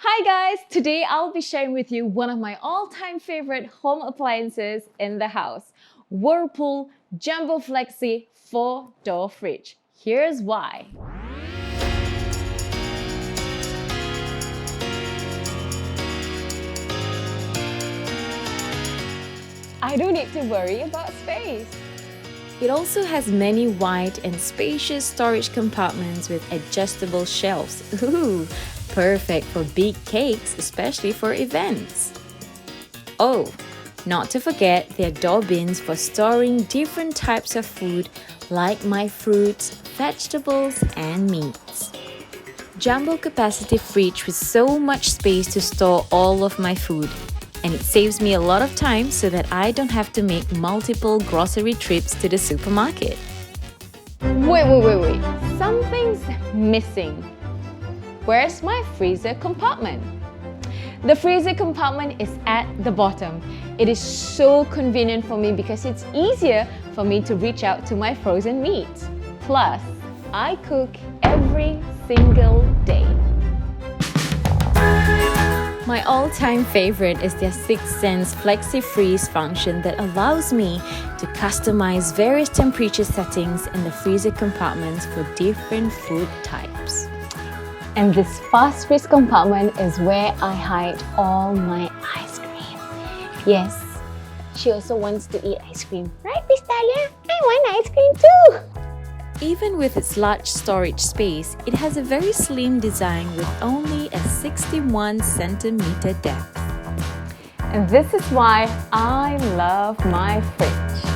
Hi guys! Today I'll be sharing with you one of my all-time favorite home appliances in the house, Whirlpool JumboFlexi 4-door fridge. Here's why. I don't need to worry about space. It also has many wide and spacious storage compartments with adjustable shelves. Ooh, perfect for big cakes, especially for events. Oh, not to forget their door bins for storing different types of food like my fruits, vegetables, and meats. Jumbo capacity fridge with so much space to store all of my food. And it saves me a lot of time so that I don't have to make multiple grocery trips to the supermarket. Wait. Something's missing. Where's my freezer compartment? The freezer compartment is at the bottom. It is so convenient for me because it's easier for me to reach out to my frozen meats. Plus, I cook every single day. My all-time favorite is their SENSE Flexi Freeze function that allows me to customize various temperature settings in the freezer compartments for different food types. And this fast freeze compartment is where I hide all my ice cream. Yes, she also wants to eat ice cream. Right, Miss Dahlia? I want ice cream too! Even with its large storage space, it has a very slim design with only a 61 centimeter depth. And this is why I love my fridge.